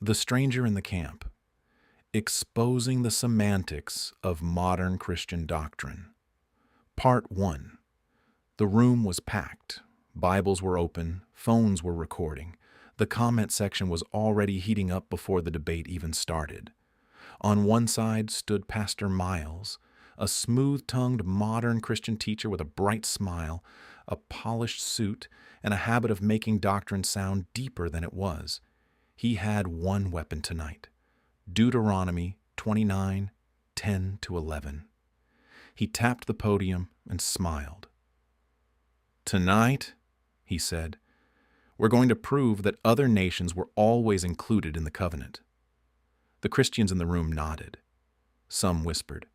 The Stranger in the Camp, Exposing the Semantics of Modern Christian Doctrine. Part 1. The room was packed. Bibles were open, phones were recording. The comment section was already heating up before the debate even started. On one side stood Pastor Miles, a smooth-tongued modern Christian teacher with a bright smile, a polished suit, and a habit of making doctrine sound deeper than it was. He had one weapon tonight: Deuteronomy 29, 10-11. He tapped the podium and smiled. "Tonight," he said, "we're going to prove that other nations were always included in the covenant." The Christians in the room nodded. Some whispered,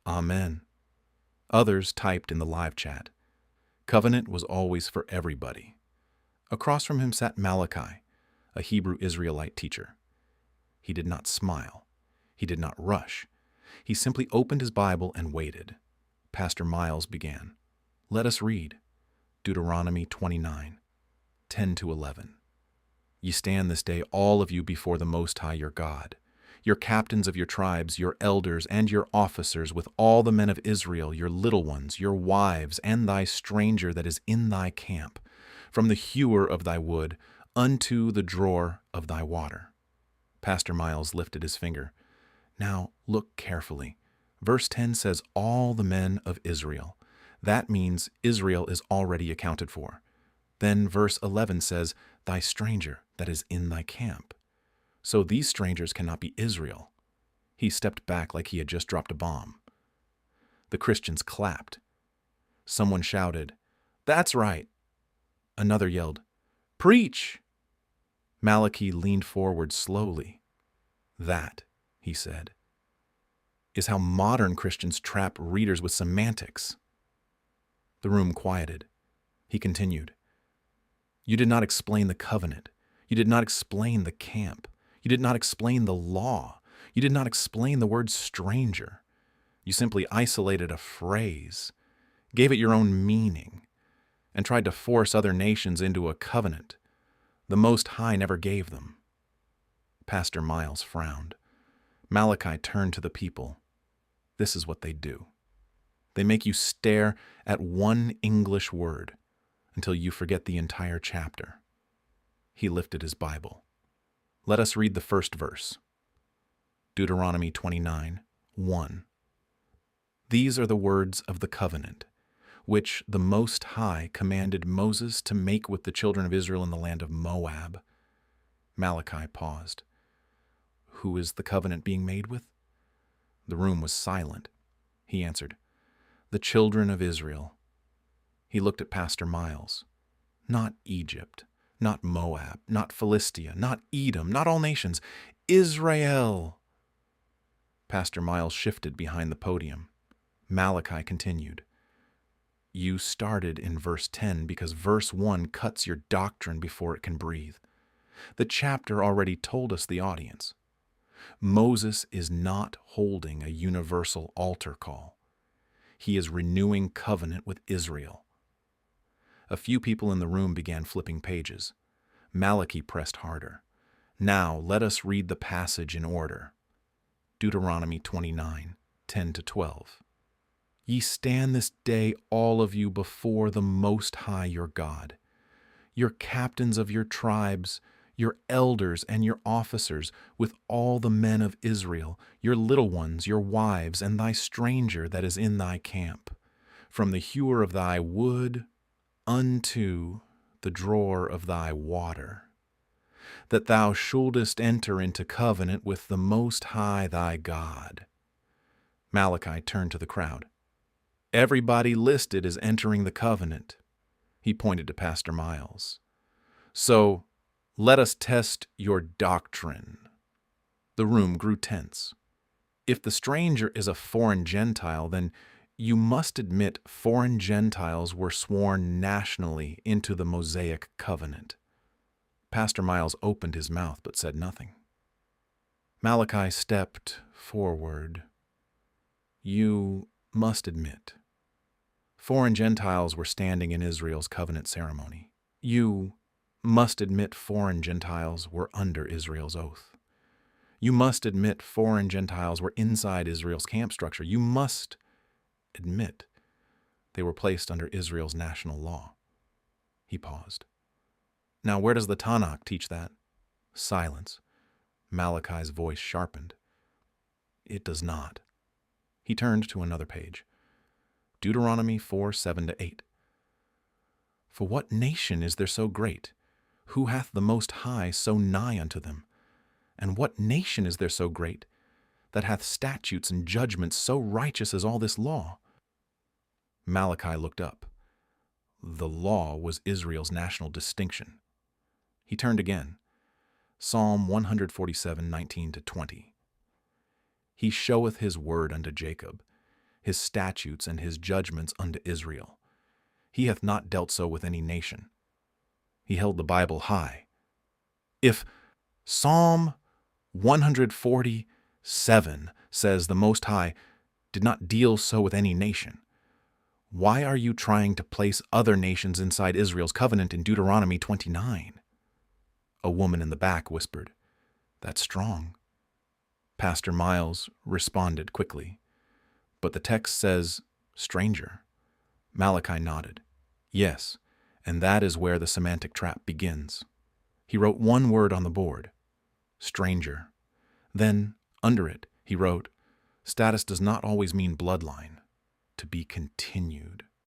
"Amen." Others typed in the live chat. Covenant was always for everybody. Across from him sat Malachi, a Hebrew Israelite teacher. He did not smile. He did not rush. He simply opened his Bible and waited. Pastor Miles began. "Let us read. Deuteronomy 29, 10-11. Ye stand this day, all of you, before the Most High your God, your captains of your tribes, your elders, and your officers, with all the men of Israel, your little ones, your wives, and thy stranger that is in thy camp, from the hewer of thy wood unto the drawer of thy water." Pastor Miles lifted his finger. "Now look carefully. Verse 10 says all the men of Israel. That means Israel is already accounted for. Then verse 11 says, thy stranger that is in thy camp. So these strangers cannot be Israel." He stepped back like he had just dropped a bomb. The Christians clapped. Someone shouted, "That's right." Another yelled, "Preach!" Malachi leaned forward slowly. "That," he said, "is how modern Christians trap readers with semantics." The room quieted. He continued, "You did not explain the covenant. You did not explain the camp. You did not explain the law. You did not explain the word stranger. You simply isolated a phrase, gave it your own meaning, and tried to force other nations into a covenant the Most High never gave them." Pastor Miles frowned. Malachi turned to the people. "This is what they do. They make you stare at one English word until you forget the entire chapter." He lifted his Bible. "Let us read the first verse. Deuteronomy 29, 1. These are the words of the covenant, which the Most High commanded Moses to make with the children of Israel in the land of Moab." Malachi paused. "Who is the covenant being made with?" The room was silent. He answered, "The children of Israel." He looked at Pastor Miles. "Not Egypt, not Moab, not Philistia, not Edom, not all nations. Israel." Pastor Miles shifted behind the podium. Malachi continued, "You started in verse 10 because verse 1 cuts your doctrine before it can breathe. The chapter already told us the audience. Moses is not holding a universal altar call. He is renewing covenant with Israel." A few people in the room began flipping pages. Malachi pressed harder. "Now let us read the passage in order. Deuteronomy 29, 10-12. Ye stand this day, all of you, before the Most High your God, your captains of your tribes, your elders and your officers, with all the men of Israel, your little ones, your wives, and thy stranger that is in thy camp, from the hewer of thy wood unto the drawer of thy water, that thou shouldest enter into covenant with the Most High thy God." Malachi turned to the crowd. "Everybody listed as entering the covenant." He pointed to Pastor Miles. "So let us test your doctrine." The room grew tense. If the stranger is a foreign Gentile, then you must admit foreign Gentiles were sworn nationally into the Mosaic covenant. Pastor Miles opened his mouth but said nothing. Malachi stepped forward. "You must admit, foreign Gentiles were standing in Israel's covenant ceremony. You must admit foreign Gentiles were under Israel's oath. You must admit foreign Gentiles were inside Israel's camp structure. You must admit they were placed under Israel's national law. He paused. Now, where does the Tanakh teach that? Silence. Malachi's voice sharpened. It does not. He turned to another page. Deuteronomy 4:7-8. For what nation is there so great? Who hath the Most High so nigh unto them? And what nation is there so great, that hath statutes and judgments so righteous as all this law? Malachi looked up. The law was Israel's national distinction. He turned again. Psalm 147:19-20. He showeth his word unto Jacob, his statutes and his judgments unto Israel. He hath not dealt so with any nation. He held the Bible high. If Psalm 147 says the Most High did not deal so with any nation, why are you trying to place other nations inside Israel's covenant in Deuteronomy 29? A woman in the back whispered, That's strong. Pastor Miles responded quickly, But the text says, stranger. Malachi nodded. Yes, and that is where the semantic trap begins. He wrote one word on the board, stranger. Then, under it, he wrote, status does not always mean bloodline, to be continued.